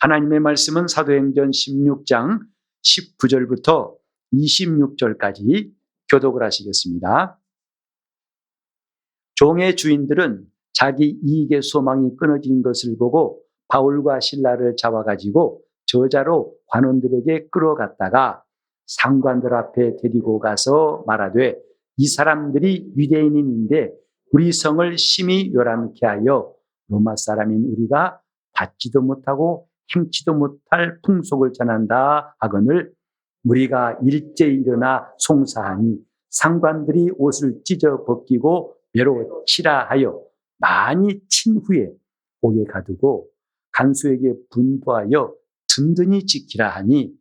하나님의 말씀은 사도행전 16장 19절부터 26절까지 교독을 하시겠습니다. 종의 주인들은 자기 이익의 소망이 끊어진 것을 보고 바울과 실라를 잡아가지고 저자로 관원들에게 끌어갔다가 상관들 앞에 데리고 가서 말하되, 이 사람들이 유대인인데 우리 성을 심히 요란케 하여 로마 사람인 우리가 받지도 못하고 행치도 못할 풍속을 전한다 하거늘 우리가 일제히 일어나 송사하니 상관들이 옷을 찢어 벗기고 매로 치라 하여 많이 친 후에 옥에 가두고 간수에게 분부하여 든든히 지키라 하니,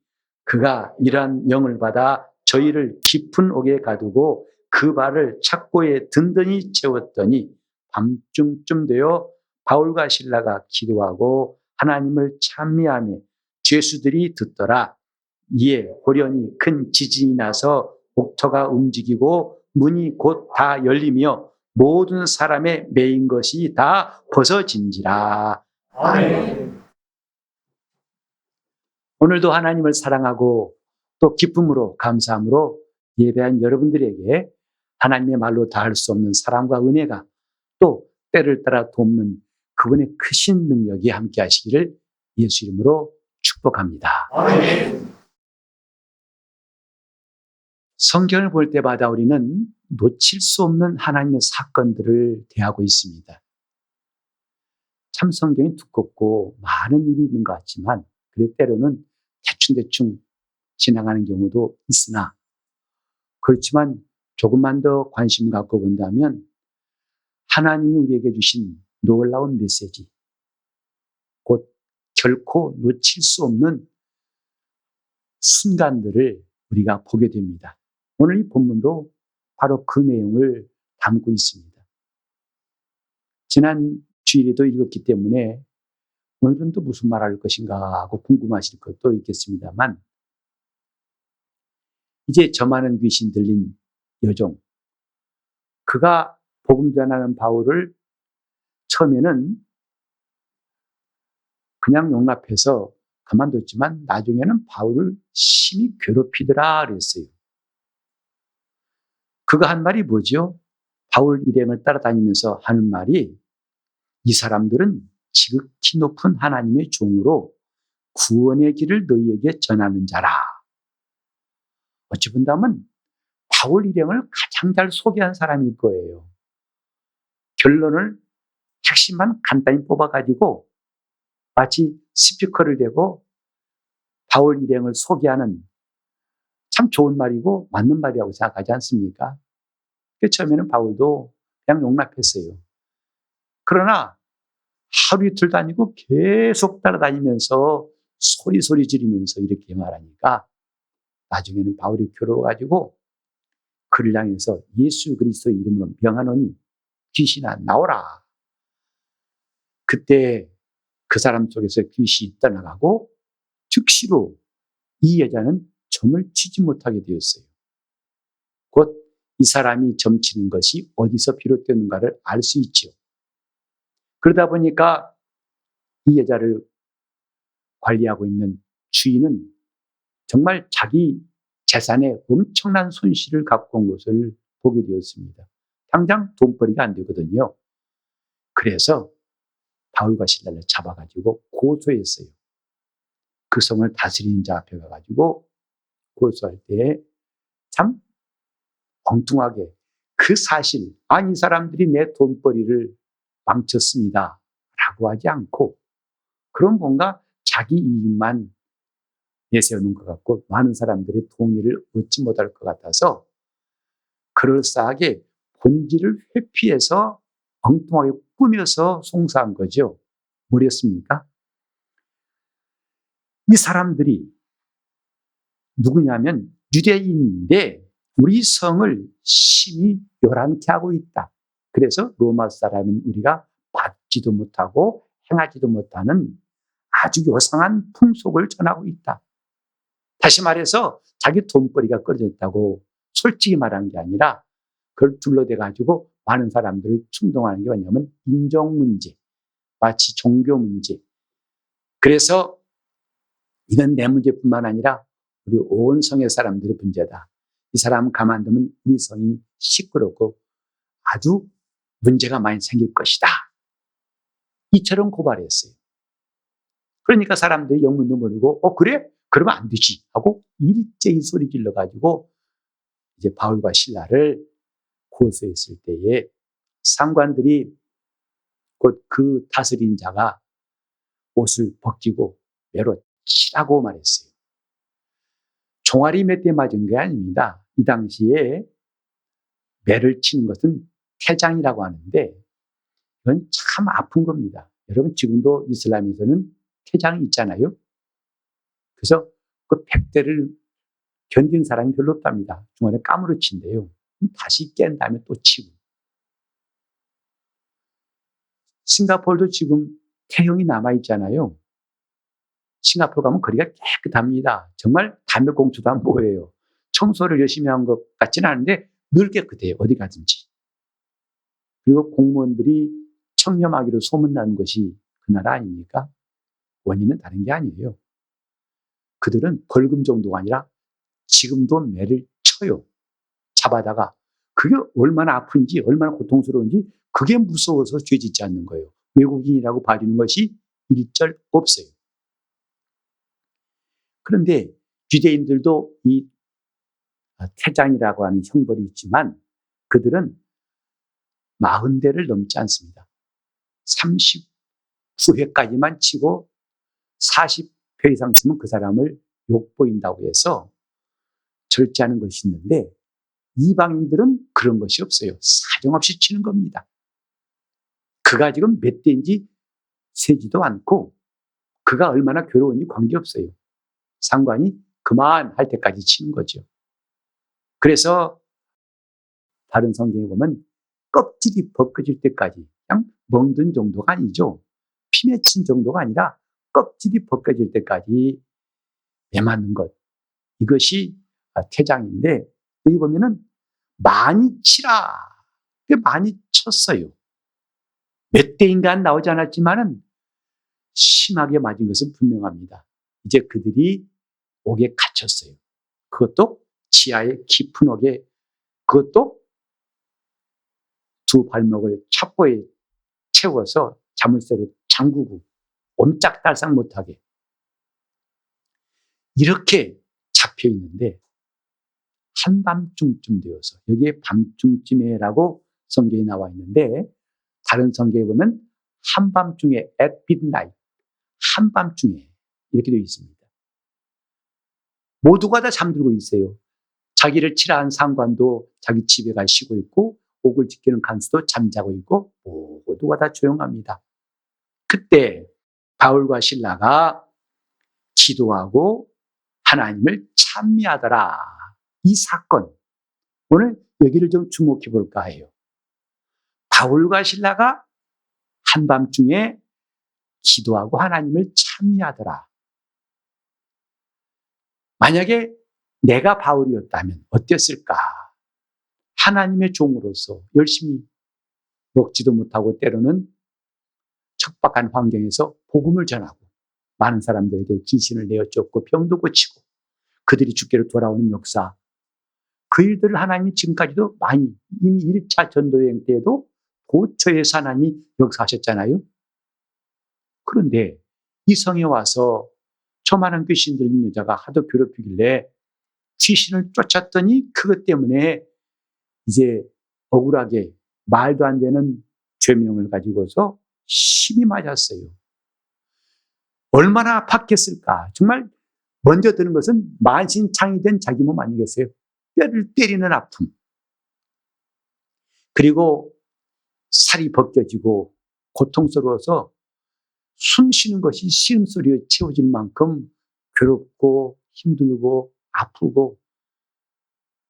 그가 이러한 명을 받아 저희를 깊은 옥에 가두고 그 발을 착고에 든든히 채웠더니 밤중쯤 되어 바울과 실라가 기도하고 하나님을 찬미하며 죄수들이 듣더라. 이에 호련히 큰 지진이 나서 옥토가 움직이고 문이 곧 다 열리며 모든 사람의 매인 것이 다 벗어진지라. 아멘. 오늘도 하나님을 사랑하고 또 기쁨으로 감사함으로 예배한 여러분들에게 하나님의 말로 다할 수 없는 사랑과 은혜가 또 때를 따라 돕는 그분의 크신 능력이 함께 하시기를 예수 이름으로 축복합니다. 아멘. 성경을 볼 때마다 우리는 놓칠 수 없는 하나님의 사건들을 대하고 있습니다. 참 성경이 두껍고 많은 일이 있는 것 같지만 그래 때로는 대충대충 지나가는 경우도 있으나, 그렇지만 조금만 더 관심 갖고 본다면 하나님이 우리에게 주신 놀라운 메시지, 곧 결코 놓칠 수 없는 순간들을 우리가 보게 됩니다. 오늘 이 본문도 바로 그 내용을 담고 있습니다. 지난 주일에도 읽었기 때문에 오늘은 또 무슨 말할 것인가 하고 궁금하실 것도 있겠습니다만, 이제 저 많은 귀신 들린 여종, 그가 복음 전하는 바울을 처음에는 그냥 용납해서 가만뒀지만 나중에는 바울을 심히 괴롭히더라 그랬어요. 그가 한 말이 뭐죠? 바울 일행을 따라다니면서 하는 말이, 이 사람들은 지극히 높은 하나님의 종으로 구원의 길을 너희에게 전하는 자라. 어찌 본다면 바울 일행을 가장 잘 소개한 사람일 거예요. 결론을 핵심만 간단히 뽑아가지고 마치 스피커를 대고 바울 일행을 소개하는 참 좋은 말이고 맞는 말이라고 생각하지 않습니까? 처음에는 바울도 그냥 용납했어요. 그러나 하루 이틀도 아니고 계속 따라다니면서 소리 지르면서 이렇게 말하니까 나중에는 바울이 괴로워가지고 그를 향해서 예수 그리스도의 이름으로 명하노니 귀신아 나오라. 그때 그 사람 속에서 귀신이 떠나가고 즉시로 이 여자는 점을 치지 못하게 되었어요. 곧 이 사람이 점치는 것이 어디서 비롯되는가를 알 수 있죠. 그러다 보니까 이 여자를 관리하고 있는 주인은 정말 자기 재산에 엄청난 손실을 갖고 온 것을 보게 되었습니다. 당장 돈벌이가 안 되거든요. 그래서 바울과 실라를 잡아가지고 고소했어요. 그 성을 다스리는 자 앞에 가가지고 고소할 때 참 엉뚱하게 그 사실, 이 사람들이 내 돈벌이를 망쳤습니다 라고 하지 않고, 그럼 뭔가 자기 이익만 내세우는 것 같고 많은 사람들의 동의를 얻지 못할 것 같아서 그럴싸하게 본질을 회피해서 엉뚱하게 꾸며서 송사한 거죠. 뭐랬습니까? 이 사람들이 누구냐면 유대인인데 우리 성을 심히 요란케 하고 있다. 그래서 로마 사람인 우리가 받지도 못하고 행하지도 못하는 아주 요상한 풍속을 전하고 있다. 다시 말해서 자기 돈벌이가 끊어졌다고 솔직히 말한 게 아니라 그걸 둘러대가지고 많은 사람들을 충동하는 게 뭐냐면 인종 문제, 마치 종교 문제. 그래서 이건 내 문제뿐만 아니라 우리 온 성의 사람들의 문제다. 이 사람 가만두면 우리 성이 시끄럽고 아주 문제가 많이 생길 것이다. 이처럼 고발했어요. 그러니까 사람들이 영문도 모르고 그래? 그러면 안 되지 하고 일제히 소리 질러가지고 이제 바울과 실라를 고소했을 때에 상관들이 곧 그 다스린 자가 옷을 벗기고 매로 치라고 말했어요. 종아리 몇 대 맞은 게 아닙니다. 이 당시에 매를 치는 것은 태장이라고 하는데 이건 참 아픈 겁니다. 여러분 지금도 이슬람에서는 태장이 있잖아요. 그래서 그 100대를 견딘 사람이 별로 없답니다. 중간에 까무러 친대요. 다시 깬 다음에 또 치고. 싱가포르도 지금 태형이 남아있잖아요. 싱가포르 가면 거리가 깨끗합니다. 정말 담배 공투도 안 보여요. 청소를 열심히 한 것 같지는 않은데 늘 깨끗해요. 어디 가든지. 그리고 공무원들이 청렴하기로 소문난 것이 그 나라 아닙니까? 원인은 다른 게 아니에요. 그들은 벌금 정도가 아니라 지금도 매를 쳐요. 잡아다가 그게 얼마나 아픈지 얼마나 고통스러운지 그게 무서워서 죄 짓지 않는 거예요. 외국인이라고 봐주는 것이 일절 없어요. 그런데 유대인들도 이 태장이라고 하는 형벌이 있지만 그들은 40대를 넘지 않습니다. 39회까지만 치고 40회 이상 치면 그 사람을 욕보인다고 해서 절제하는 것이 있는데 이방인들은 그런 것이 없어요. 사정없이 치는 겁니다. 그가 지금 몇 대인지 세지도 않고 그가 얼마나 괴로운지 관계없어요. 상관이 그만할 때까지 치는 거죠. 그래서 다른 성경에 보면 껍질이 벗겨질 때까지 그냥 멍든 정도가 아니죠. 피 맺힌 정도가 아니라 껍질이 벗겨질 때까지 매맞는 것. 이것이 태장인데 여기 보면은 많이 치라. 많이 쳤어요. 몇 대인가 나오지 않았지만은 심하게 맞은 것은 분명합니다. 이제 그들이 옥에 갇혔어요. 그것도 지하의 깊은 옥에, 그것도 두 발목을 첩보에 채워서 자물쇠로 잠그고 옴짝달싹 못하게 이렇게 잡혀 있는데 한밤중쯤 되어서 여기에 밤중쯤에라고 성경에 나와 있는데 다른 성경에 보면 한밤중에 at midnight 한밤중에 이렇게 되어 있습니다. 모두가 다 잠들고 있어요. 자기를 치라한 상관도 자기 집에 가 쉬고 있고 옥을 지키는 간수도 잠자고 있고 모두가 다 조용합니다. 그때 바울과 실라가 기도하고 하나님을 찬미하더라. 이 사건 오늘 여기를 좀 주목해 볼까 해요. 바울과 실라가 한밤중에 기도하고 하나님을 찬미하더라. 만약에 내가 바울이었다면 어땠을까? 하나님의 종으로서 열심히 먹지도 못하고 때로는 척박한 환경에서 복음을 전하고 많은 사람들에게 귀신을 내어 쫓고 병도 고치고 그들이 주께로 돌아오는 역사, 그 일들을 하나님이 지금까지도 많이 이미 1차 전도여행 때에도 도처에서 하나님이 역사하셨잖아요. 그런데 이 성에 와서 저 많은 귀신 들린 여자가 하도 괴롭히길래 귀신을 쫓았더니 그것 때문에 이제 억울하게 말도 안 되는 죄명을 가지고서 심히 맞았어요. 얼마나 아팠겠을까. 정말 먼저 드는 것은 만신창이 된 자기 몸 아니겠어요? 뼈를 때리는 아픔. 그리고 살이 벗겨지고 고통스러워서 숨 쉬는 것이 시음소리에 채워질 만큼 괴롭고 힘들고 아프고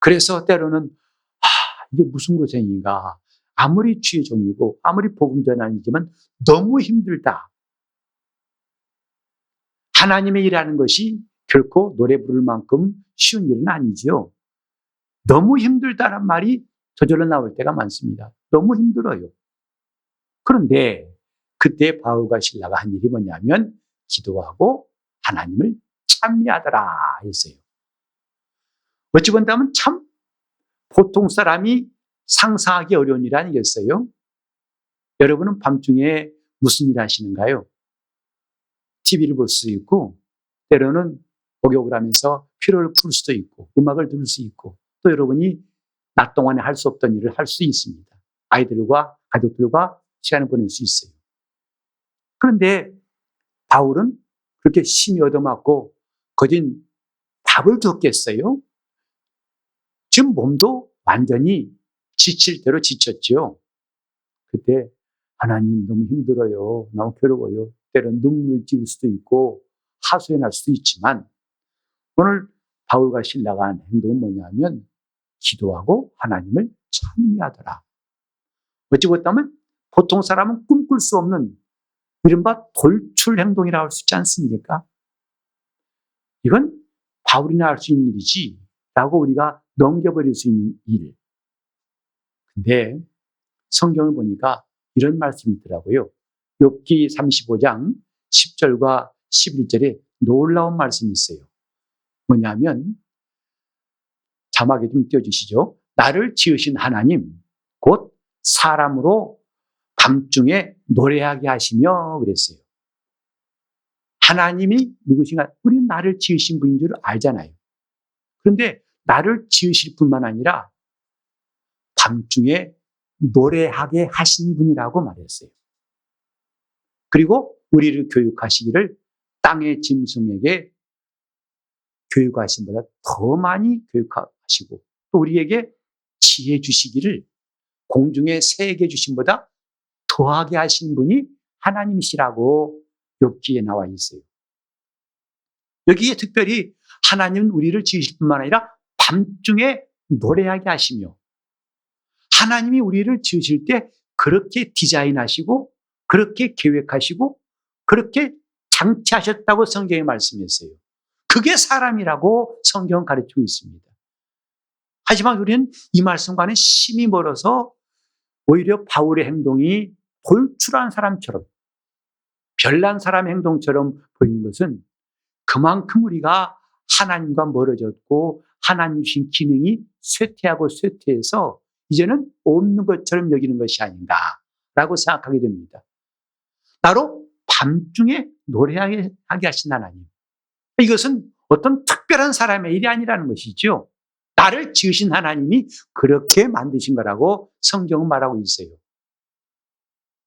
그래서 때로는 이게 무슨 고생인가. 아무리 주의 종이고 아무리 복음 전환이지만 너무 힘들다. 하나님의 일하는 것이 결코 노래 부를 만큼 쉬운 일은 아니지요. 너무 힘들다는 말이 저절로 나올 때가 많습니다. 너무 힘들어요. 그런데 그때 바울과 실라가 한 일이 뭐냐면 기도하고 하나님을 찬미하더라 했어요. 어찌 본다면 참 보통 사람이 상상하기 어려운 일 아니겠어요? 여러분은 밤중에 무슨 일 하시는가요? TV를 볼 수도 있고, 때로는 목욕을 하면서 피로를 풀 수도 있고, 음악을 들을 수 있고, 또 여러분이 낮 동안에 할 수 없던 일을 할 수 있습니다. 아이들과 가족들과 시간을 보낼 수 있어요. 그런데 바울은 그렇게 심히 얻어맞고 거진 밥을 줬겠어요? 지금 몸도 완전히 지칠 대로 지쳤죠. 그때 하나님 너무 힘들어요. 너무 괴로워요. 때로는 눈물 찔 수도 있고 하소연할 수도 있지만 오늘 바울과 실라가 한 행동은 뭐냐면 기도하고 하나님을 찬미하더라. 어찌 보면 보통 사람은 꿈꿀 수 없는 이른바 돌출 행동이라고 할 수 있지 않습니까? 이건 바울이나 할 수 있는 일이지 라고 우리가 넘겨버릴 수 있는 일. 근데 성경을 보니까 이런 말씀이 있더라고요. 욥기 35장 10절과 11절에 놀라운 말씀이 있어요. 뭐냐면 자막에 좀 띄워주시죠. 나를 지으신 하나님 곧 사람으로 밤중에 노래하게 하시며 그랬어요. 하나님이 누구신가? 우리는 나를 지으신 분인 줄 알잖아요. 그런데 나를 지으실 뿐만 아니라 밤중에 노래하게 하신 분이라고 말했어요. 그리고 우리를 교육하시기를 땅의 짐승에게 교육하신 보다 더 많이 교육하시고 또 우리에게 지혜 주시기를 공중의 새에게 주신 보다 더하게 하신 분이 하나님이시라고 욥기에 나와 있어요. 여기에 특별히 하나님은 우리를 지으실 뿐만 아니라 밤중에 노래하게 하시며 하나님이 우리를 지으실 때 그렇게 디자인하시고 그렇게 계획하시고 그렇게 장치하셨다고 성경에 말씀했어요. 그게 사람이라고 성경은 가르치고 있습니다. 하지만 우리는 이 말씀과는 심히 멀어서 오히려 바울의 행동이 돌출한 사람처럼 별난 사람 행동처럼 보이는 것은 그만큼 우리가 하나님과 멀어졌고 하나님 주신 기능이 쇠퇴하고 쇠퇴해서 이제는 없는 것처럼 여기는 것이 아닌가라고 생각하게 됩니다. 바로 밤중에 노래하게 하신 하나님. 이것은 어떤 특별한 사람의 일이 아니라는 것이죠. 나를 지으신 하나님이 그렇게 만드신 거라고 성경은 말하고 있어요.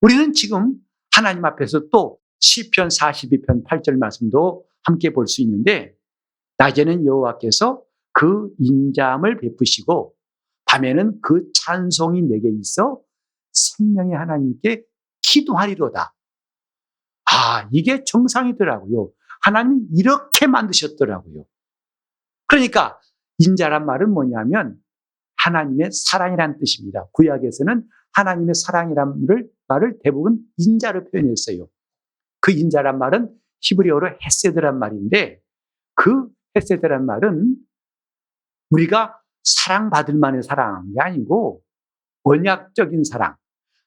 우리는 지금 하나님 앞에서 또 시편 42편 8절 말씀도 함께 볼 수 있는데 낮에는 여호와께서 그 인자함을 베푸시고 밤에는 그 찬송이 내게 있어 생명의 하나님께 기도하리로다. 이게 정상이더라고요. 하나님이 이렇게 만드셨더라고요. 그러니까 인자란 말은 뭐냐면 하나님의 사랑이라는 뜻입니다. 구약에서는 하나님의 사랑이라는 말을 대부분 인자로 표현했어요. 그 인자란 말은 히브리어로 헤세드란 말인데 그 헤세드란 말은 우리가 사랑받을 만의 사랑이 아니고 언약적인 사랑.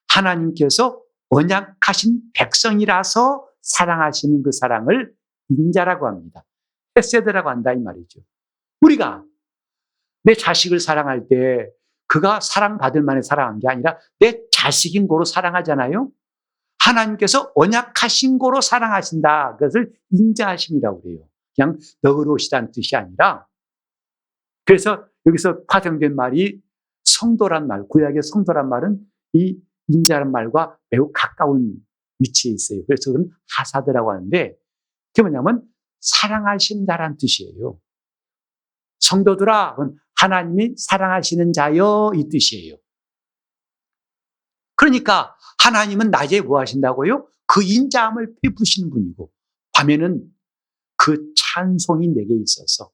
하나님께서 언약하신 백성이라서 사랑하시는 그 사랑을 인자라고 합니다. 헤세드라고 한다 이 말이죠. 우리가 내 자식을 사랑할 때 그가 사랑받을 만의 사랑한 게 아니라 내 자식인 거로 사랑하잖아요. 하나님께서 언약하신 거로 사랑하신다. 그것을 인자하심이라고 그래요. 그냥 너그러우시다는 뜻이 아니라 그래서 여기서 파생된 말이 성도란 말, 구약의 성도란 말은 이 인자란 말과 매우 가까운 위치에 있어요. 그래서 그건 하사드라고 하는데 그게 뭐냐면 사랑하신다란 뜻이에요. 성도들아, 하나님이 사랑하시는 자여 이 뜻이에요. 그러니까 하나님은 낮에 뭐 하신다고요? 그 인자함을 베푸시는 분이고 밤에는 그 찬송이 내게 있어서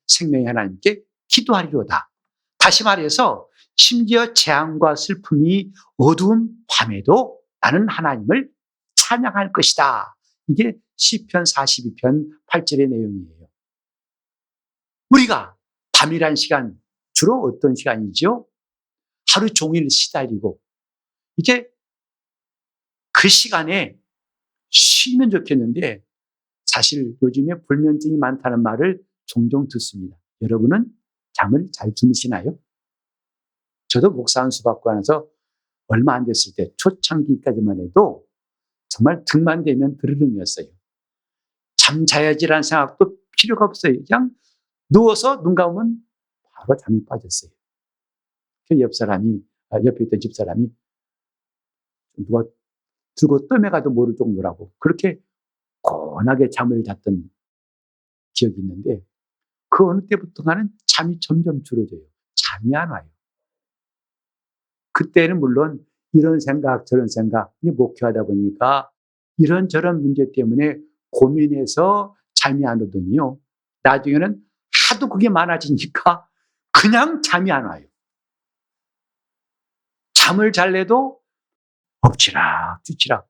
생명의 하나님께 기도하리로다. 다시 말해서 심지어 재앙과 슬픔이 어두운 밤에도 나는 하나님을 찬양할 것이다. 이게 시편 42편 8절의 내용이에요. 우리가 밤이란 시간 주로 어떤 시간이죠? 하루 종일 시달리고 이제 그 시간에 쉬면 좋겠는데 사실 요즘에 불면증이 많다는 말을 종종 듣습니다. 여러분은 잠을 잘 주무시나요? 저도 목사 안수 받고 나서 얼마 안 됐을 때 초창기까지만 해도 정말 등만 대면 드르릉이었어요. 잠 자야지라는 생각도 필요가 없어요. 그냥 누워서 눈 감으면 바로 잠이 빠졌어요. 그 옆에 있던 집사람이 누가 들고 떠매가도 모를 정도라고 그렇게 고운하게 잠을 잤던 기억이 있는데 그 어느 때부터가는 잠이 점점 줄어져요. 잠이 안 와요. 그때는 물론 이런 생각 저런 생각 목회하다 보니까 이런저런 문제 때문에 고민해서 잠이 안 오더니요. 나중에는 하도 그게 많아지니까 그냥 잠이 안 와요. 잠을 잘래도 엎치락 뒤치락.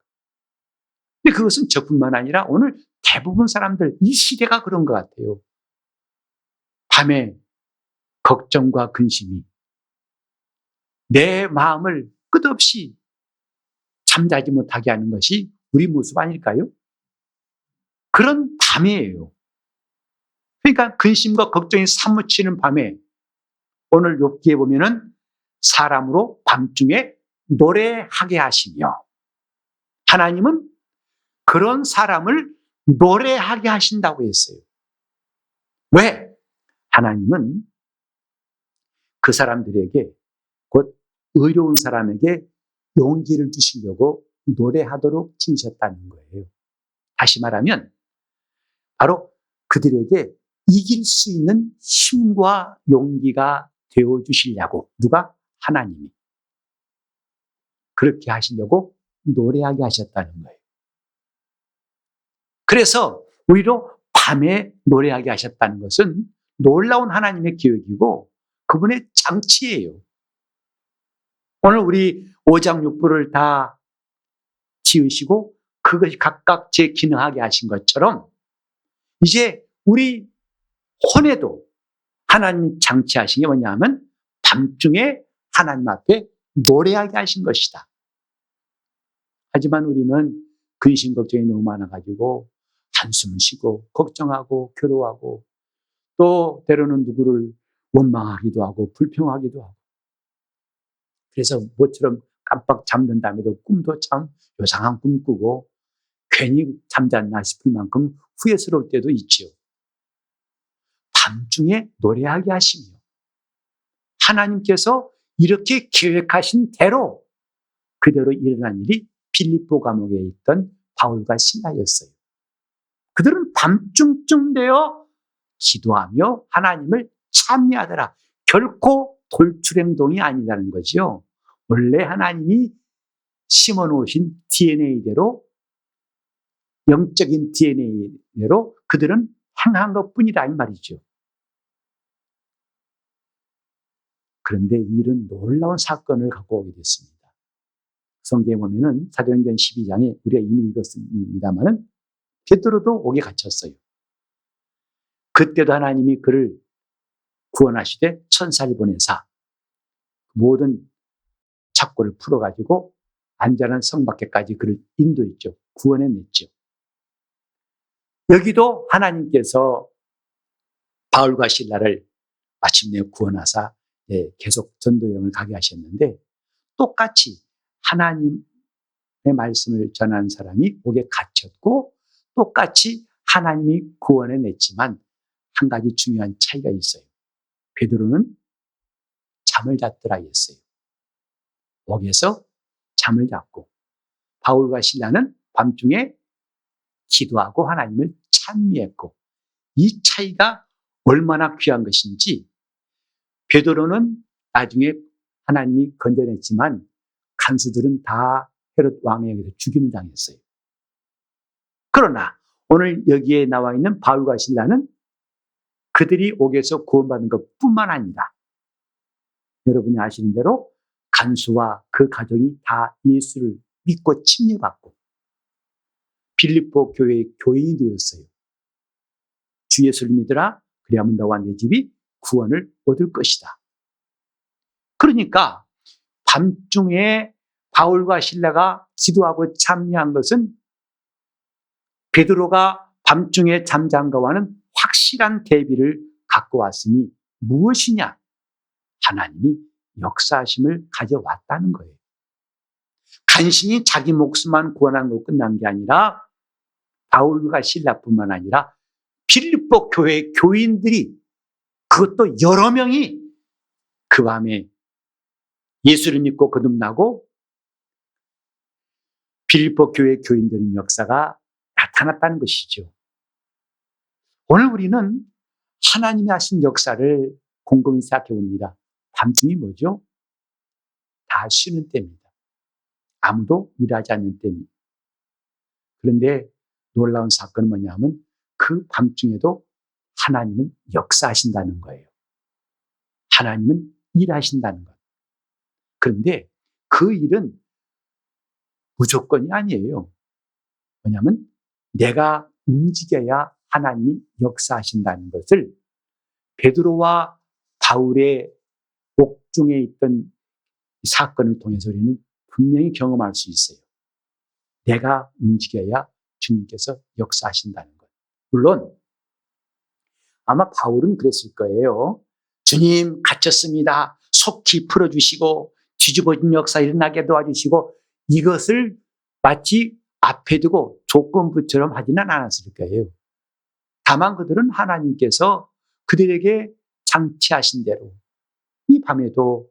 근데 그것은 저뿐만 아니라 오늘 대부분 사람들 이 시대가 그런 것 같아요. 밤에 걱정과 근심이 내 마음을 끝없이 잠자지 못하게 하는 것이 우리 모습 아닐까요? 그런 밤이에요. 그러니까 근심과 걱정이 사무치는 밤에 오늘 욥기에 보면은 사람으로 밤중에 노래하게 하시며 하나님은 그런 사람을 노래하게 하신다고 했어요. 왜? 하나님은 그 사람들에게 곧 의로운 사람에게 용기를 주시려고 노래하도록 지으셨다는 거예요. 다시 말하면 바로 그들에게 이길 수 있는 힘과 용기가 되어주시려고 누가? 하나님이 그렇게 하시려고 노래하게 하셨다는 거예요. 그래서 우리로 밤에 노래하게 하셨다는 것은 놀라운 하나님의 계획이고 그분의 장치예요. 오늘 우리 5장 6부를 다 지으시고 그것이 각각 제 기능하게 하신 것처럼 이제 우리 혼에도 하나님 장치하신 게 뭐냐면 밤중에 하나님 앞에 노래하게 하신 것이다. 하지만 우리는 근심 걱정이 너무 많아가지고 한숨을 쉬고 걱정하고 괴로워하고 또 때로는 누구를 원망하기도 하고 불평하기도 하고 그래서 모처럼 깜빡 잠든 다음에도 꿈도 참 요상한 꿈 꾸고 괜히 잠잤나 싶을 만큼 후회스러울 때도 있지요. 밤중에 노래하게 하시며 하나님께서 이렇게 계획하신 대로 그대로 일어난 일이 빌립보 감옥에 있던 바울과 실라였어요. 그들은 밤중쯤 되어 기도하며 하나님을 찬미하더라. 결코 돌출행동이 아니라는 거죠. 원래 하나님이 심어놓으신 DNA대로 영적인 DNA대로 그들은 행한 것뿐이다 이 말이죠. 그런데 이 일은 놀라운 사건을 갖고 오게 됐습니다. 성경에 보면은 사도행전 12장에 우리가 이미 읽었습니다만은 베드로도 옥에 갇혔어요. 그때도 하나님이 그를 구원하시되 천사를 보내사 모든 착고를 풀어가지고 안전한 성 밖에까지 그를 인도했죠. 구원해냈죠. 여기도 하나님께서 바울과 실라를 마침내 구원하사 계속 전도여행을 가게 하셨는데 똑같이 하나님의 말씀을 전하는 사람이 옥에 갇혔고 똑같이 하나님이 구원해냈지만 한 가지 중요한 차이가 있어요. 베드로는 잠을 잤더라 했어요. 옥에서 잠을 잤고 바울과 실라는 밤중에 기도하고 하나님을 찬미했고 이 차이가 얼마나 귀한 것인지 베드로는 나중에 하나님이 건져냈지만 간수들은 다 헤롯 왕에 의해서 죽임을 당했어요. 그러나 오늘 여기에 나와 있는 바울과 실라는 그들이 옥에서 구원받은 것뿐만 아니라 여러분이 아시는 대로 간수와 그 가족이 다 예수를 믿고 침례받고 빌립보 교회의 교인이 되었어요. 주 예수를 믿으라 그리하면 너와 내 집이 구원을 얻을 것이다. 그러니까 밤중에 바울과 실라가 기도하고 찬미한 것은 베드로가 밤중에 잠자는 것과는 확실한 대비를 갖고 왔으니 무엇이냐? 하나님이 역사하심을 가져왔다는 거예요. 간신히 자기 목숨만 구원한 거 끝난 게 아니라 바울과 실라뿐만 아니라 빌립보 교회 교인들이, 그것도 여러 명이 그 밤에 예수를 믿고 거듭나고 빌립보 교회 교인들의 역사가 나타났다는 것이죠. 오늘 우리는 하나님이 하신 역사를 곰곰이 생각해 봅니다. 밤중이 뭐죠? 다 쉬는 때입니다. 아무도 일하지 않는 때입니다. 그런데 놀라운 사건은 뭐냐면 그 밤중에도 하나님은 역사하신다는 거예요. 하나님은 일하신다는 것. 그런데 그 일은 무조건이 아니에요. 뭐냐면 내가 움직여야 하나님이 역사하신다는 것을 베드로와 바울의 옥중에 있던 사건을 통해서 우리는 분명히 경험할 수 있어요. 내가 움직여야 주님께서 역사하신다는 것. 물론 아마 바울은 그랬을 거예요. 주님 갇혔습니다. 속히 풀어주시고 뒤집어진 역사 일어나게 도와주시고, 이것을 마치 앞에 두고 조건부처럼 하지는 않았을 거예요. 다만 그들은 하나님께서 그들에게 장치하신 대로 이 밤에도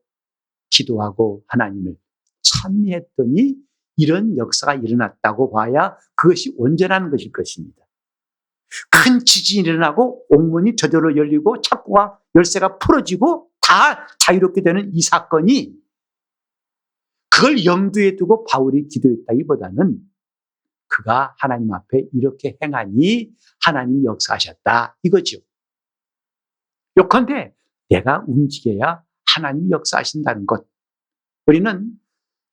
기도하고 하나님을 찬미했더니 이런 역사가 일어났다고 봐야 그것이 온전한 것일 것입니다. 큰 지진이 일어나고 옥문이 저절로 열리고 창고가 열쇠가 풀어지고 다 자유롭게 되는 이 사건이, 그걸 염두에 두고 바울이 기도했다기보다는 그가 하나님 앞에 이렇게 행하니 하나님이 역사하셨다 이거죠. 요컨대 내가 움직여야 하나님이 역사하신다는 것. 우리는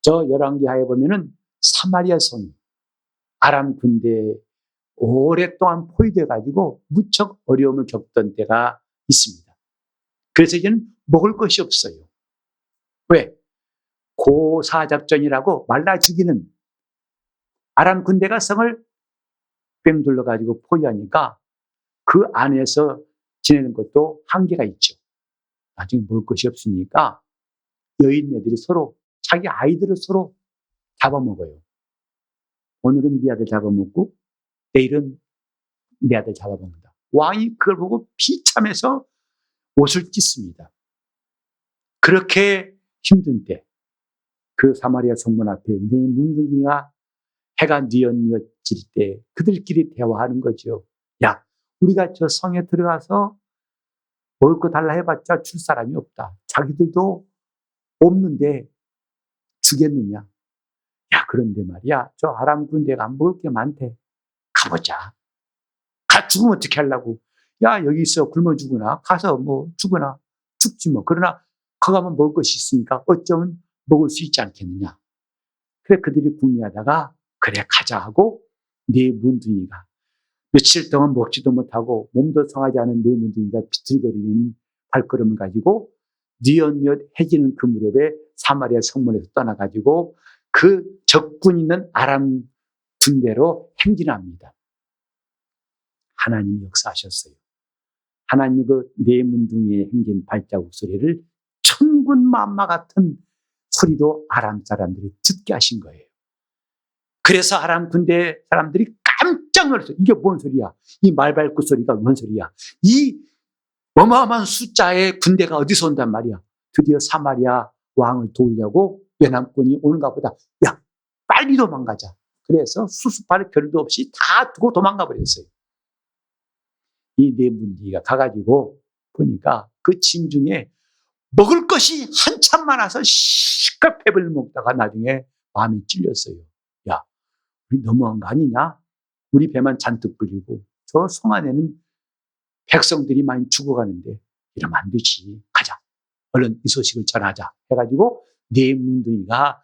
저 열왕기하에 보면은 사마리아 성이 아람 군대에 오랫동안 포위돼 가지고 무척 어려움을 겪던 때가 있습니다. 그래서 이제는 먹을 것이 없어요. 왜? 고사작전이라고 말라 죽이는, 아람 군대가 성을 뺑 둘러가지고 포위하니까 그 안에서 지내는 것도 한계가 있죠. 나중에 먹을 것이 없으니까 여인네들이 서로 자기 아이들을 서로 잡아먹어요. 오늘은 네 아들 잡아먹고 내일은 내 아들 잡아먹는다. 왕이 그걸 보고 비참해서 옷을 찢습니다. 그렇게 힘든 때 그 사마리아 성문 앞에 네 문둥이가 해가 뉘엿뉘엿질 때 그들끼리 대화하는 거죠. 야, 우리가 저 성에 들어가서 먹을 거 달라 해봤자 줄 사람이 없다. 자기들도 없는데 주겠느냐. 야, 그런데 말이야, 저 아람 군대가 먹을 게 많대. 가보자. 가 죽으면 어떻게 하려고. 야, 여기 있어 굶어 죽으나 가서 뭐 죽으나 죽지 뭐. 그러나 거기 가면 먹을 것이 있으니까 어쩌면 먹을 수 있지 않겠느냐. 그래 그들이 궁리하다가 그래 가자 하고 네 문둥이가 며칠 동안 먹지도 못하고 몸도 성하지 않은 네 문둥이가 비틀거리는 발걸음을 가지고 뉘엿뉘엿해지는 그 무렵에 사마리아 성문에서 떠나가지고 그 적군 있는 아람 군대로 행진합니다. 하나님이 역사하셨어요. 하나님이 그 네 문둥이에 행진 발자국 소리를 천군만마 같은 소리도 아람 사람들이 듣게 하신 거예요. 그래서 아람 군대 사람들이 깜짝 놀랐어요. 이게 뭔 소리야? 이 말발굽 소리가 뭔 소리야? 이 어마어마한 숫자의 군대가 어디서 온단 말이야? 드디어 사마리아 왕을 도우려고 연합군이 오는가 보다. 야, 빨리 도망가자. 그래서 수습할 겨를도 없이 다 두고 도망가 버렸어요. 이 네 문둥이가 가가지고 보니까 그 진 중에 먹을 것이 한참 많아서 실컷 배불리 먹다가 나중에 마음이 찔렸어요. 야, 우리 너무한 거 아니냐? 우리 배만 잔뜩 불리고 저 성 안에는 백성들이 많이 죽어가는데 이러면 안 되지. 가자. 얼른 이 소식을 전하자. 해가지고 네 문둥이가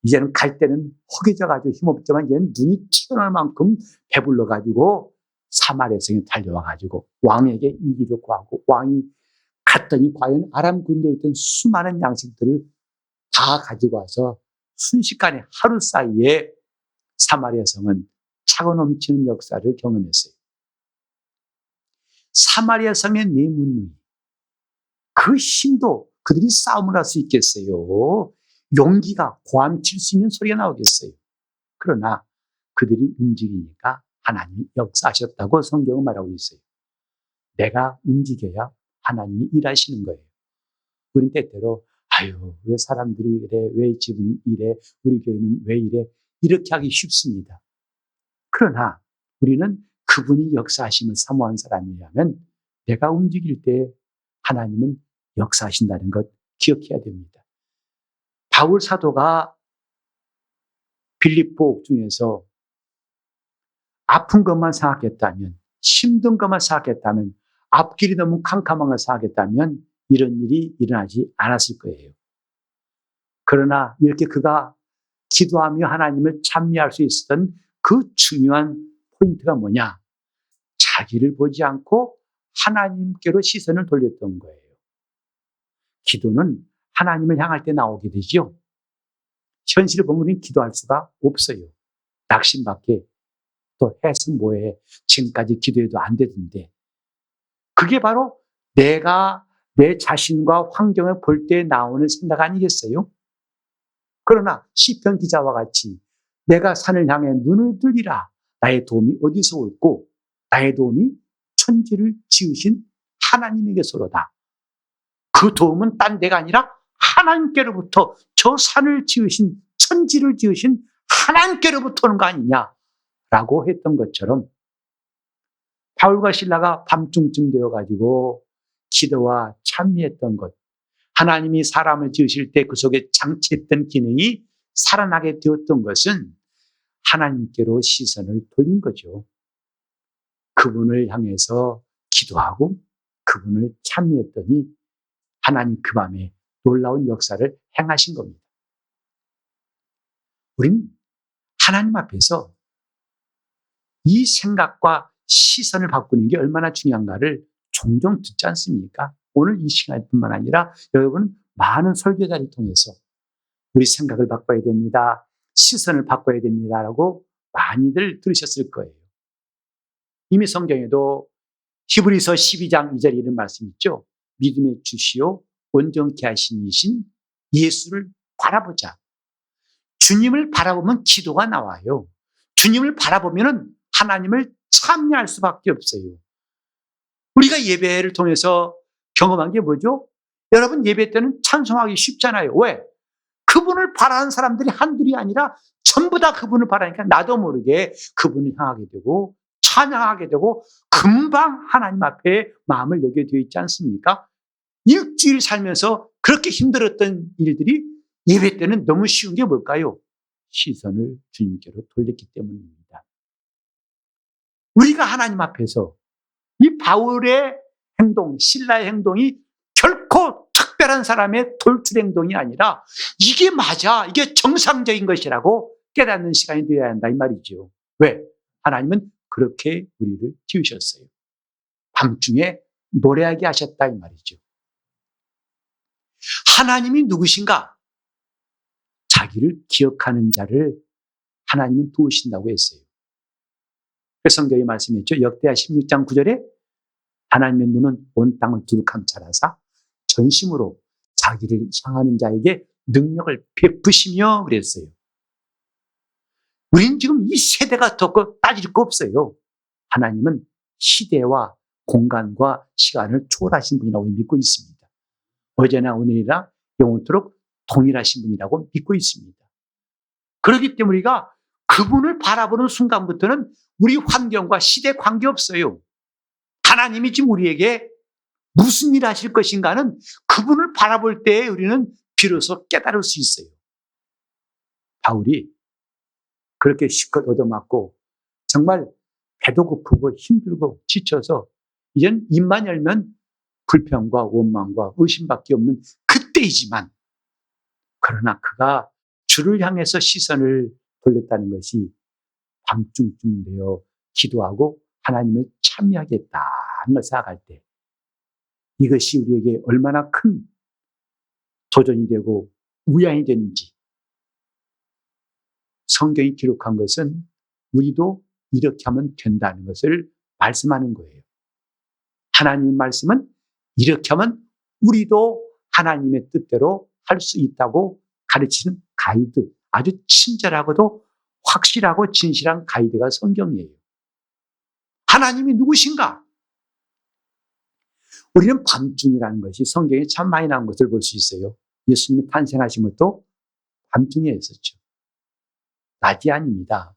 이제는 갈 때는 허기져가지고 힘없지만 이제는 눈이 튀어나올 만큼 배불러가지고 사마리아 성에 달려와가지고 왕에게 이기를 구하고, 왕이 갔더니 과연 아람 군대에 있던 수많은 양식들을 다 가지고 와서 순식간에 하루 사이에 사마리아 성은 차고 넘치는 역사를 경험했어요. 사마리아 성의 네 문이 그 힘도 그들이 싸움을 할 수 있겠어요? 용기가 고함칠 수 있는 소리가 나오겠어요? 그러나 그들이 움직이니까 하나님이 역사하셨다고 성경은 말하고 있어요. 내가 움직여야 하나님이 일하시는 거예요. 우린 때때로 왜 사람들이 이래, 왜 집은 이래, 우리 교회는 왜 이래, 이렇게 하기 쉽습니다. 그러나 우리는 그분이 역사하심을 사모한 사람이라면 내가 움직일 때 하나님은 역사하신다는 것 기억해야 됩니다. 바울 사도가 빌립보 옥중에서 아픈 것만 생각했다면, 힘든 것만 생각했다면, 앞길이 너무 캄캄한 걸 생각했다면 이런 일이 일어나지 않았을 거예요. 그러나 이렇게 그가 기도하며 하나님을 찬미할 수 있었던 그 중요한 포인트가 뭐냐? 자기를 보지 않고 하나님께로 시선을 돌렸던 거예요. 기도는 하나님을 향할 때 나오게 되죠. 현실을 보면 우리는 기도할 수가 없어요. 낙심밖에 또 해서 뭐해. 지금까지 기도해도 안 되던데. 그게 바로 내가 내 자신과 환경을 볼 때 나오는 생각 아니겠어요? 그러나 시편 기자와 같이 내가 산을 향해 눈을 들리라. 나의 도움이 어디서 올고 나의 도움이 천지를 지으신 하나님에게서로다. 그 도움은 딴 데가 아니라 하나님께로부터 저 산을 지으신 천지를 지으신 하나님께로부터 오는 거 아니냐라고 했던 것처럼 바울과 실라가 밤중쯤 되어가지고 기도와 찬미했던 것, 하나님이 사람을 지으실 때 그 속에 장치했던 기능이 살아나게 되었던 것은 하나님께로 시선을 돌린 거죠. 그분을 향해서 기도하고 그분을 찬미했더니 하나님 그 밤에 놀라운 역사를 행하신 겁니다. 우리는 하나님 앞에서 이 생각과 시선을 바꾸는 게 얼마나 중요한가를 종종 듣지 않습니까? 오늘 이 시간뿐만 아니라 여러분 많은 설교자를 통해서 우리 생각을 바꿔야 됩니다. 시선을 바꿔야 됩니다라고 많이들 들으셨을 거예요. 이미 성경에도 히브리서 12장 2절에 이런 말씀 있죠. 믿음의 주시오 온전케 하신 이신 예수를 바라보자. 주님을 바라보면 기도가 나와요. 주님을 바라보면 하나님을 찬미할 수밖에 없어요. 우리가 예배를 통해서 경험한 게 뭐죠? 여러분 예배 때는 찬송하기 쉽잖아요. 왜? 그분을 바라는 사람들이 한둘이 아니라 전부 다 그분을 바라니까 나도 모르게 그분을 향하게 되고 찬양하게 되고 금방 하나님 앞에 마음을 여게 되어 있지 않습니까? 일주일 살면서 그렇게 힘들었던 일들이 예배 때는 너무 쉬운 게 뭘까요? 시선을 주님께로 돌렸기 때문입니다. 우리가 하나님 앞에서 이 바울의 행동, 실라의 행동이 결코 특별한 사람의 돌출 행동이 아니라 이게 맞아, 이게 정상적인 것이라고 깨닫는 시간이 되어야 한다 이 말이죠. 왜? 하나님은 그렇게 우리를 지으셨어요. 밤중에 노래하게 하셨다 이 말이죠. 하나님이 누구신가? 자기를 기억하는 자를 하나님은 도우신다고 했어요. 성경이 말씀했죠. 역대하 16장 9절에 하나님의 눈은 온 땅을 두루 감찰하사 전심으로 자기를 향하는 자에게 능력을 베푸시며 그랬어요. 우리는 지금 이 세대가 더 따질 거 없어요. 하나님은 시대와 공간과 시간을 초월하신 분이라고 믿고 있습니다. 어제나 오늘이나 영원토록 동일하신 분이라고 믿고 있습니다. 그렇기 때문에 우리가 그분을 바라보는 순간부터는 우리 환경과 시대 관계없어요. 하나님이 지금 우리에게 무슨 일 하실 것인가는 그분을 바라볼 때 우리는 비로소 깨달을 수 있어요. 바울이 그렇게 실컷 얻어맞고 정말 배도 고프고 힘들고 지쳐서 이젠 입만 열면 불평과 원망과 의심밖에 없는 그때이지만 그러나 그가 주를 향해서 시선을 돌렸다는 것이 밤중쯤 되어 기도하고 하나님을 찬미하겠다는 걸 생각할 때 이것이 우리에게 얼마나 큰 도전이 되고 우양이 되는지 성경이 기록한 것은 우리도 이렇게 하면 된다는 것을 말씀하는 거예요. 하나님의 말씀은 이렇게 하면 우리도 하나님의 뜻대로 할 수 있다고 가르치는 가이드, 아주 친절하고도 확실하고 진실한 가이드가 성경이에요. 하나님이 누구신가? 우리는 밤중이라는 것이 성경에 참 많이 나온 것을 볼 수 있어요. 예수님이 탄생하신 것도 밤중에 했었죠. 낮이 아닙니다.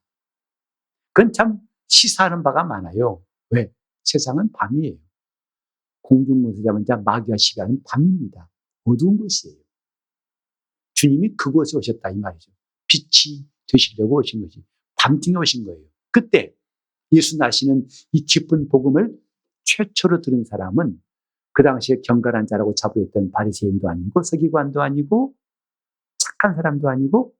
그건 참 시사하는 바가 많아요. 왜? 세상은 밤이에요. 공중문서 잡은 자 마귀와 시비하는 밤입니다. 어두운 것이에요. 주님이 그곳에 오셨다 이 말이죠. 빛이 되시려고 오신 거지. 밤중에 오신 거예요. 그때 예수 나시는 이 기쁜 복음을 최초로 들은 사람은 그 당시에 경건한 자라고 자부했던 바리새인도 아니고 서기관도 아니고 착한 사람도 아니고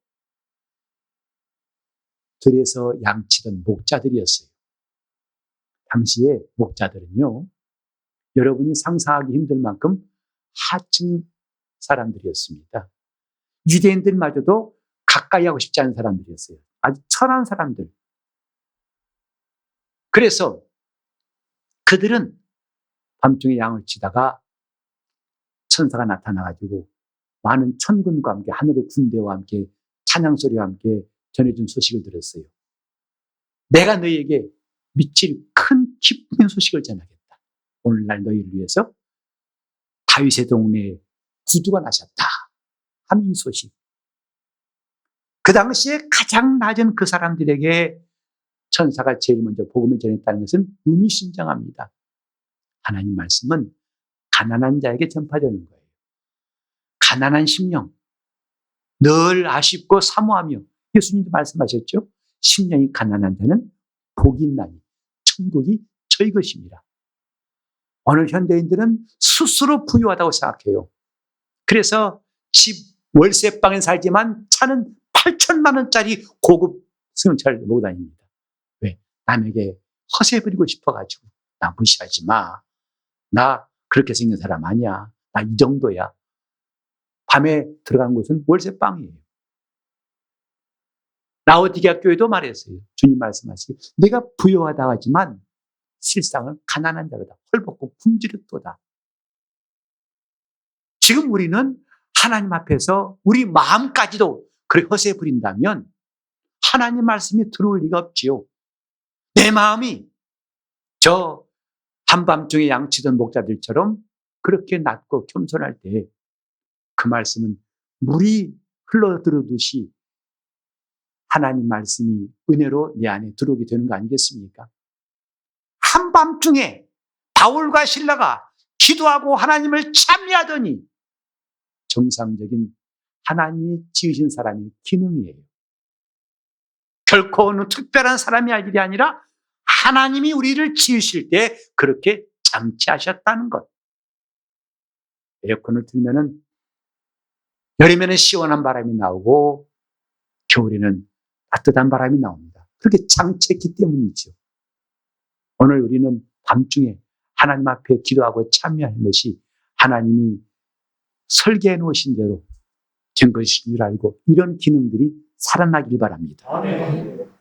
들에서 양치던 목자들이었어요. 당시에 목자들은요, 여러분이 상상하기 힘들 만큼 하층 사람들이었습니다. 유대인들마저도 가까이 하고 싶지 않은 사람들이었어요. 아주 천한 사람들. 그래서 그들은 밤중에 양을 치다가 천사가 나타나가지고 많은 천군과 함께 하늘의 군대와 함께 찬양소리와 함께 전해준 소식을 들었어요. 내가 너희에게 미칠 큰 기쁨의 소식을 전하겠다. 오늘날 너희를 위해서 다윗의 동네에 구두가 나셨다 하는 이 소식. 그 당시에 가장 낮은 그 사람들에게 천사가 제일 먼저 복음을 전했다는 것은 의미심장합니다. 하나님 말씀은 가난한 자에게 전파되는 거예요. 가난한 심령, 늘 아쉽고 사모하며 예수님도 말씀하셨죠. 심령이 가난한 자는 복이 있나니 천국이 저희 것입니다. 오늘 현대인들은 스스로 부유하다고 생각해요. 그래서 집 월세방에 살지만 차는 8천만 원짜리 고급 승용차를 몰고 다닙니다. 왜? 남에게 허세 부리고 싶어가지고. 나 무시하지 마. 나 그렇게 생긴 사람 아니야. 나 이 정도야. 밤에 들어간 곳은 월세방이에요. 라오디게아 교회도 말했어요. 주님 말씀하시고 내가 부유하다 하지만 실상은 가난한 자로다. 헐벗고 굶주렸도다. 지금 우리는 하나님 앞에서 우리 마음까지도 그렇게 허세 부린다면 하나님 말씀이 들어올 리가 없지요. 내 마음이 저 한밤중에 양치던 목자들처럼 그렇게 낮고 겸손할 때 그 말씀은 물이 흘러들어듯이 하나님 말씀이 은혜로 내 안에 들어오게 되는 거 아니겠습니까? 한밤중에 바울과 실라가 기도하고 하나님을 찬미하더니 정상적인 하나님이 지으신 사람의 기능이에요. 결코 어느 특별한 사람이 할 일이 아니라 하나님이 우리를 지으실 때 그렇게 장치하셨다는 것. 에어컨을 틀면은 여름에는 시원한 바람이 나오고 겨울에는 따뜻한 바람이 나옵니다. 그렇게 장치했기 때문이죠. 오늘 우리는 밤중에 하나님 앞에 기도하고 참여하는 것이 하나님이 설계해 놓으신 대로 된 것인 줄 알고 이런 기능들이 살아나길 바랍니다.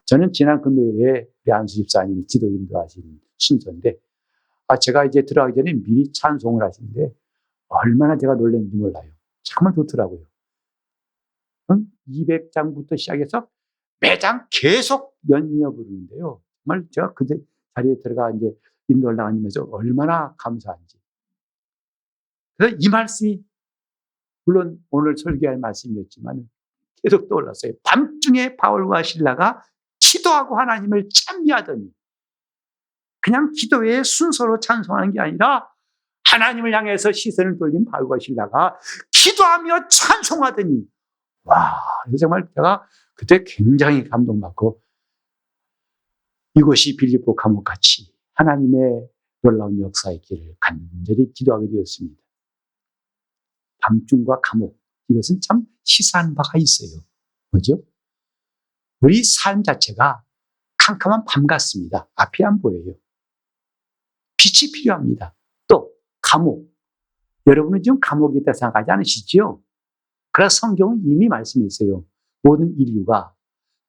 저는 지난 금요일에 우리 안수 집사님이 기도 인도하신 순서인데 제가 이제 들어가기 전에 미리 찬송을 하시는데 얼마나 제가 놀랐는지 몰라요. 정말 좋더라고요. 200장부터 시작해서 매장 계속 연이어 부르는데요. 정말 제가 그 자리에 들어가 이제 인도를 나가면서 얼마나 감사한지. 그래서 이 말씀이 물론 오늘 설교할 말씀이었지만 계속 떠올랐어요. 밤중에 바울과 실라가 기도하고 하나님을 찬미하더니 그냥 기도의 순서로 찬송하는 게 아니라 하나님을 향해서 시선을 돌린 바울과 실라가 기도하며 찬송하더니 와, 정말 제가 그때 굉장히 감동받고 이곳이 빌립보 감옥같이 하나님의 놀라운 역사의 길을 간절히 기도하게 되었습니다. 밤중과 감옥, 이것은 참 시사하는 바가 있어요. 뭐죠? 우리 삶 자체가 캄캄한 밤 같습니다. 앞이 안 보여요. 빛이 필요합니다. 또 감옥, 여러분은 지금 감옥에 있다 생각하지 않으시죠? 그래서 성경은 이미 말씀했어요. 모든 인류가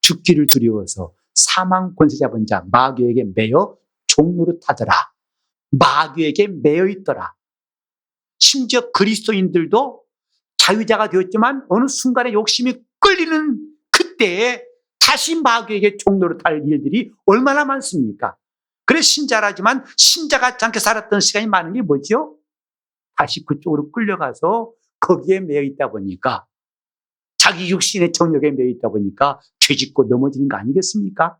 죽기를 두려워서 사망 권세 잡은 자 마귀에게 매여 종노릇하더라. 마귀에게 매여 있더라. 심지어 그리스도인들도 자유자가 되었지만 어느 순간에 욕심이 끌리는 그때에 다시 마귀에게 종노릇할 일들이 얼마나 많습니까? 그래 신자라지만 신자 같지 않게 살았던 시간이 많은 게 뭐죠? 다시 그쪽으로 끌려가서 거기에 매여 있다 보니까 자기 육신의 정욕에 매여 있다 보니까 죄짓고 넘어지는 거 아니겠습니까?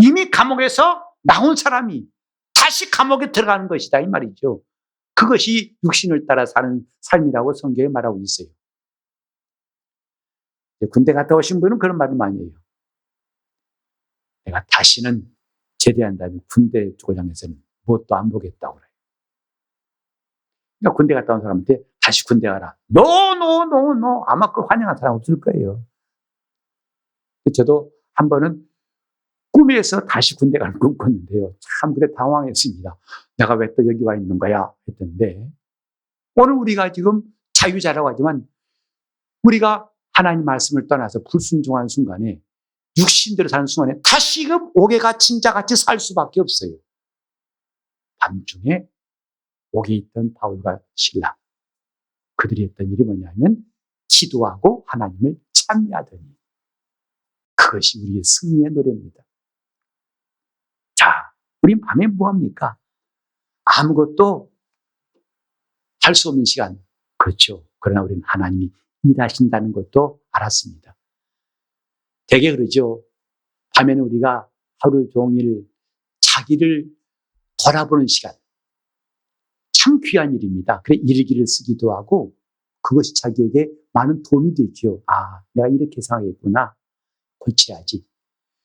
이미 감옥에서 나온 사람이 다시 감옥에 들어가는 것이다 이 말이죠. 그것이 육신을 따라 사는 삶이라고 성경에 말하고 있어요. 군대 갔다 오신 분은 그런 말을 많이 해요. 내가 다시는 제대한 다음에 군대 쪽을 향해서는 무엇도 안 보겠다고 그래요. 그러니까 군대 갔다 온 사람한테 다시 군대 가라. 노. 아마 그걸 환영한 사람 없을 거예요. 저도 한 번은 꿈에서 다시 군대 가는 꿈 꿨는데요. 참 그때 당황했습니다. 내가 왜 또 여기 와 있는 거야? 했던데 오늘 우리가 지금 자유자라고 하지만 우리가 하나님 말씀을 떠나서 불순종하는 순간에 육신대로 사는 순간에 다시금 옥에 갇힌 자같이 살 수밖에 없어요. 밤중에 옥에 있던 바울과 실라 그들이 했던 일이 뭐냐면 기도하고 하나님을 찬미하더니 그것이 우리의 승리의 노래입니다. 자, 우리 밤에 뭐합니까? 아무것도 할 수 없는 시간. 그렇죠. 그러나 우리는 하나님이 일하신다는 것도 알았습니다. 되게 그러죠. 밤에는 우리가 하루 종일 자기를 돌아보는 시간. 참 귀한 일입니다. 그래 일기를 쓰기도 하고 그것이 자기에게 많은 도움이 되죠. 아, 내가 이렇게 생각했구나. 고쳐야지.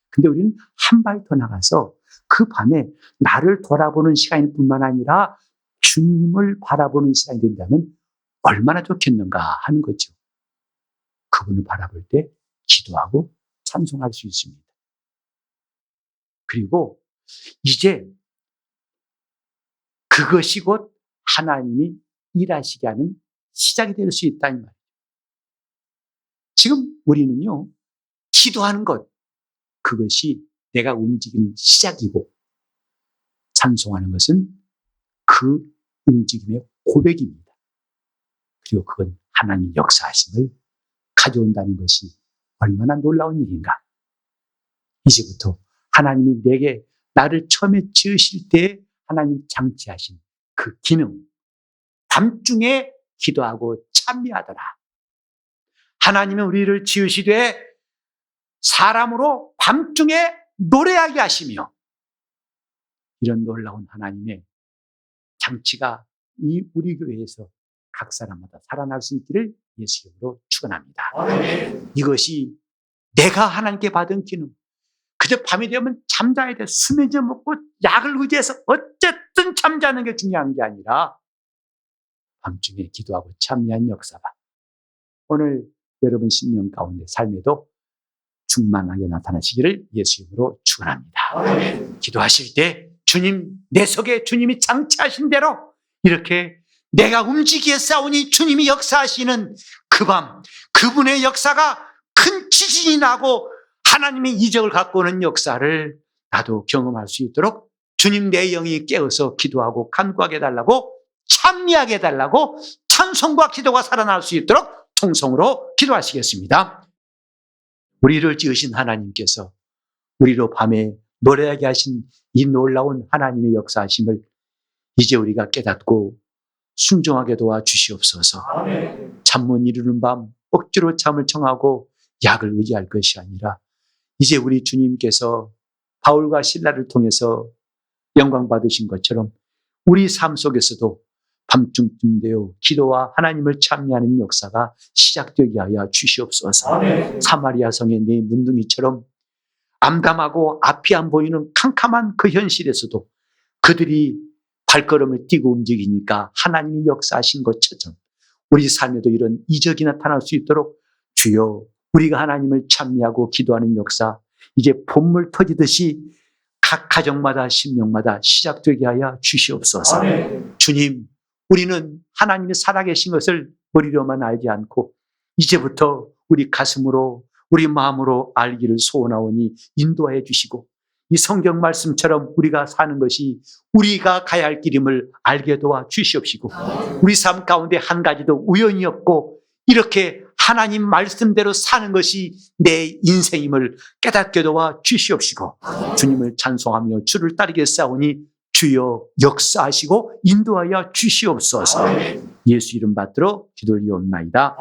근데 우리는 한 발 더 나가서 그 밤에 나를 돌아보는 시간일 뿐만 아니라 주님을 바라보는 시간이 된다면 얼마나 좋겠는가 하는 거죠. 그분을 바라볼 때 기도하고 찬송할 수 있습니다. 그리고 이제 그것이 곧 하나님이 일하시게 하는 시작이 될 수 있다 이 말이에요. 지금 우리는요 기도하는 것 그것이 내가 움직이는 시작이고 찬송하는 것은 그 움직임의 고백입니다. 그리고 그건 하나님의 역사하심을 가져온다는 것이 얼마나 놀라운 일인가. 이제부터 하나님이 내게 나를 처음에 지으실 때 하나님 장치하신 그 기능 밤중에 기도하고 찬미하더라. 하나님은 우리를 지으시되 사람으로 밤중에 노래하게 하시며 이런 놀라운 하나님의 장치가 이 우리 교회에서 각 사람마다 살아날 수 있기를 예수 이름으로 축원합니다. 이것이 내가 하나님께 받은 기능. 그저 밤이 되면 잠자야 돼. 수면제 먹고 약을 의지해서 어쨌든 잠자는 게 중요한 게 아니라 밤중에 기도하고 참여한 역사가 오늘 여러분 심령 가운데 삶에도 충만하게 나타나시기를 예수 이름으로 축원합니다. 기도하실 때 주님 내 속에 주님이 장치하신 대로 이렇게 내가 움직이겠사오니 주님이 역사하시는 그 밤 그분의 역사가 큰 지진이 나고 하나님의 이적을 갖고 오는 역사를 나도 경험할 수 있도록 주님 내 영이 깨어서 기도하고 간구하게 해달라고 찬미하게 해달라고 찬송과 기도가 살아날 수 있도록 통성으로 기도하시겠습니다. 우리를 지으신 하나님께서 우리로 밤에 노래하게 하신 이 놀라운 하나님의 역사하심을 이제 우리가 깨닫고 순종하게 도와주시옵소서. 잠 못 이루는 밤 억지로 잠을 청하고 약을 의지할 것이 아니라 이제 우리 주님께서 바울과 실라를 통해서 영광 받으신 것처럼 우리 삶 속에서도 밤중쯤 되어 기도와 하나님을 찬미하는 역사가 시작되게 하여 주시옵소서. 사마리아 성의 네 문둥이처럼 암담하고 앞이 안 보이는 캄캄한 그 현실에서도 그들이 발걸음을 띄고 움직이니까 하나님이 역사하신 것처럼 우리 삶에도 이런 이적이 나타날 수 있도록 주여 우리가 하나님을 찬미하고 기도하는 역사 이제 봇물 터지듯이 각 가정마다 심령마다 시작되게 하여 주시옵소서. 주님 우리는 하나님이 살아계신 것을 머리로만 알지 않고 이제부터 우리 가슴으로 우리 마음으로 알기를 소원하오니 인도해 주시고 이 성경 말씀처럼 우리가 사는 것이 우리가 가야 할 길임을 알게 도와 주시옵시고 우리 삶 가운데 한 가지도 우연이 없고 이렇게 하나님 말씀대로 사는 것이 내 인생임을 깨닫게 도와 주시옵시고 주님을 찬송하며 주를 따르겠사오니 주여 역사하시고 인도하여 주시옵소서. 예수 이름 받들어 기도리옵나이다.